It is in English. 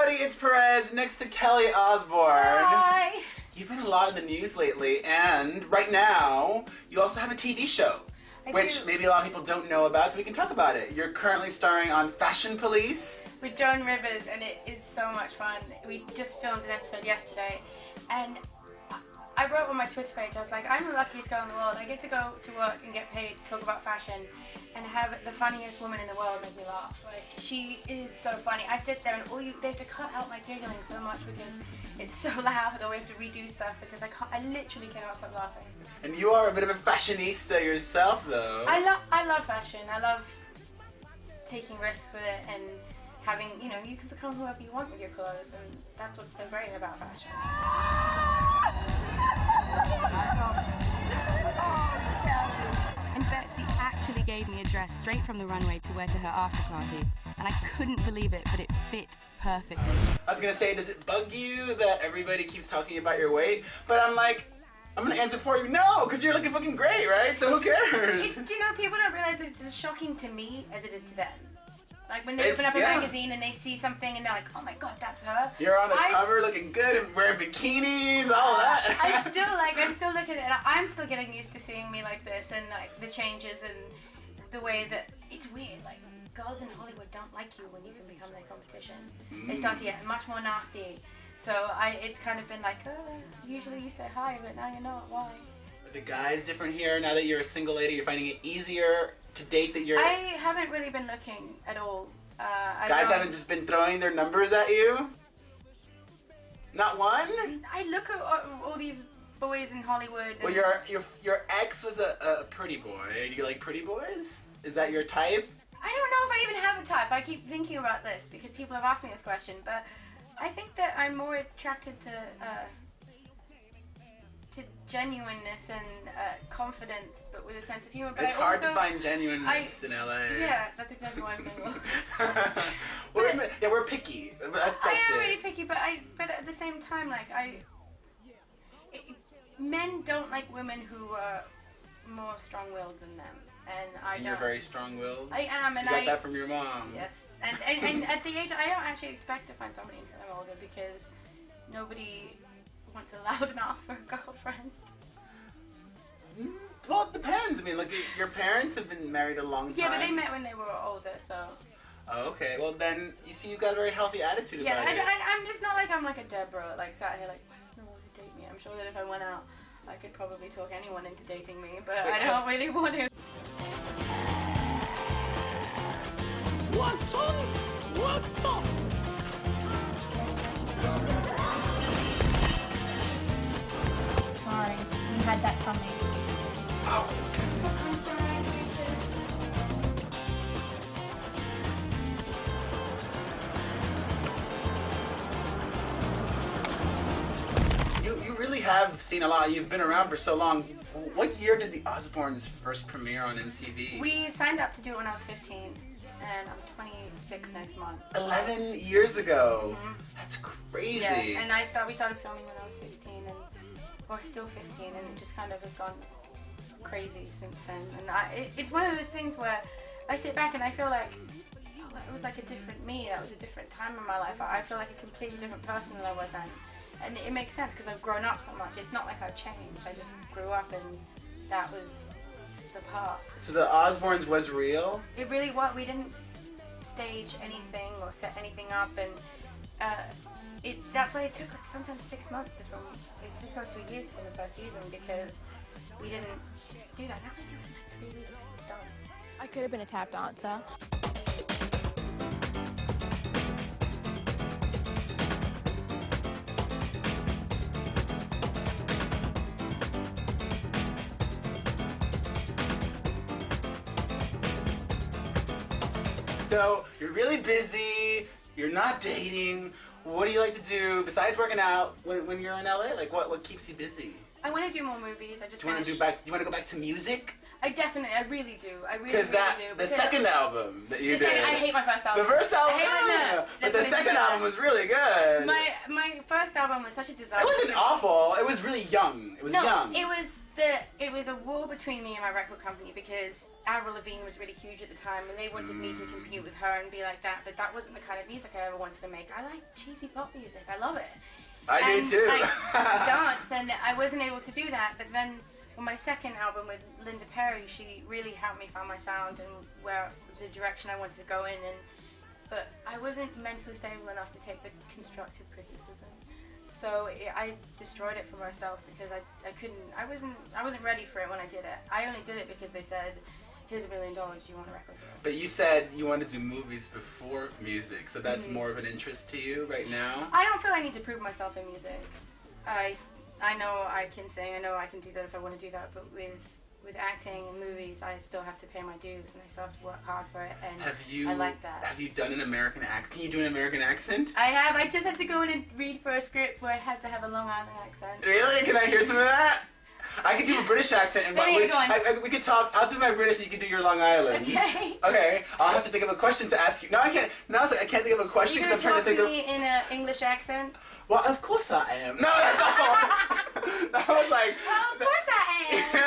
everybody, it's Perez next to Kelly Osbourne. Hi. You've been a lot in the news lately, and right now, you also have a TV show, which maybe a lot of people don't know about, so we can talk about it. You're currently starring on Fashion Police. With Joan Rivers, and it is so much fun. We just filmed an episode yesterday, and I wrote on my Twitter page, I was like, I'm the luckiest girl in the world. I get to go to work and get paid to talk about fashion and have the funniest woman in the world make me laugh. Like, she is so funny. I sit there and they have to cut out my giggling so much because it's so loud, or we have to redo stuff because I literally cannot stop laughing. And you are a bit of a fashionista yourself, though. I love fashion. I love taking risks with it and having, you can become whoever you want with your clothes, and that's what's so great about fashion. And Betsy actually gave me a dress straight from the runway to wear to her after party, and I couldn't believe it, but it fit perfectly. I was gonna say, does it bug you that everybody keeps talking about your weight? But I'm like, I'm gonna answer for you, no, because you're looking fucking great, right? So who cares? Do you know, people don't realize that it's as shocking to me as it is to them. Like when they open up a magazine and they see something and they're like, oh my god, that's her. You're on the cover looking good and wearing bikinis, all that. I'm still looking at it. I'm still getting used to seeing me like this, and like the changes and the way that it's weird. Like, girls in Hollywood don't like you when you can become their competition. They start to get much more nasty. So it's kind of been like, oh, usually you say hi, but now you're not. Why? Are the guys different here now that you're a single lady? You're finding it easier to date that you're... I haven't really been looking at all. Guys haven't just been throwing their numbers at you? Not one? I look at all these boys in Hollywood. Well, your ex was a pretty boy. Do you like pretty boys? Is that your type? I don't know if I even have a type. I keep thinking about this because people have asked me this question, but I think that I'm more attracted to genuineness and confidence, but with a sense of humor. But it's hard to find genuineness in LA. Yeah, that's exactly why I'm single. We're picky. That's I am really picky, but at the same time, like men don't like women who are more strong-willed than them, and I don't. You're very strong-willed. I am, and you got that from your mom. Yes, and at the age, I don't actually expect to find somebody until I'm older because nobody wants a loudmouth for a girlfriend. Well, it depends. I mean, look, your parents have been married a long time. Yeah, but they met when they were older, so. Oh, okay. Well, then you see, you've got a very healthy attitude about it. Yeah, I'm just not like I'm like a Deborah, like sat here like, why does no one want to date me? I'm sure that if I went out, I could probably talk anyone into dating me, but I don't really want to. What's up? What's up? Sorry, we had that coming. Oh. I'm sorry. You really have seen a lot. You've been around for so long. What year did the Osbournes first premiere on MTV? We signed up to do it when I was 15, and I'm 26 next month. 11 years ago. Mm-hmm. That's crazy. Yeah, and we started filming when I was 16, and we're still 15, and it just kind of has gone crazy since then. And it's one of those things where I sit back and I feel like, oh, that was like a different me. That was a different time in my life. I feel like a completely different person than I was then. And it makes sense because I've grown up so much. It's not like I've changed. I just grew up and that was the past. So the Osbournes was real? It really was. We didn't stage anything or set anything up, and that's why it took like sometimes 6 months to film. 6 months to a year to film the first season because we didn't do that. Now we do it in like 3 weeks. It's done. I could have been a tap dancer. So, you're really busy, you're not dating. What do you like to do besides working out when you're in LA? Like, what keeps you busy? I want to do more movies. I just do you want to go back to music? I really do. I really, Because the second album that you did. I hate my first album. The first album, no. But the second album was really good. My first album was such a disaster. It wasn't awful. It was really young. It was young. It was a war between me and my record company because Avril Lavigne was really huge at the time, and they wanted me to compete with her and be like that. But that wasn't the kind of music I ever wanted to make. I like cheesy pop music. I love it. I do too. Dance, and I wasn't able to do that. But then on my second album with Linda Perry, she really helped me find my sound and where the direction I wanted to go in. But I wasn't mentally stable enough to take the constructive criticism. So I destroyed it for myself because I wasn't ready for it when I did it. I only did it because they said, here's $1 million, do you want a record deal? But you said you wanted to do movies before music, so that's more of an interest to you right now? I don't feel I need to prove myself in music. I know I can sing, I know I can do that if I want to do that, but with acting and movies, I still have to pay my dues and I still have to work hard for it, and I like that. Have you done an American accent? Can you do an American accent? I have. I just had to go in and read for a script where I had to have a Long Island accent. Really? Can I hear some of that? I can do a British accent, and we could talk. I'll do my British, and you can do your Long Island. Okay. Okay. I'll have to think of a question to ask you. No, I can't. No, I can't think of a question because I'm trying to think of. Are you going to talk to me in an English accent? Well, of course I am. No, that's not. I was like. Well, of course I am.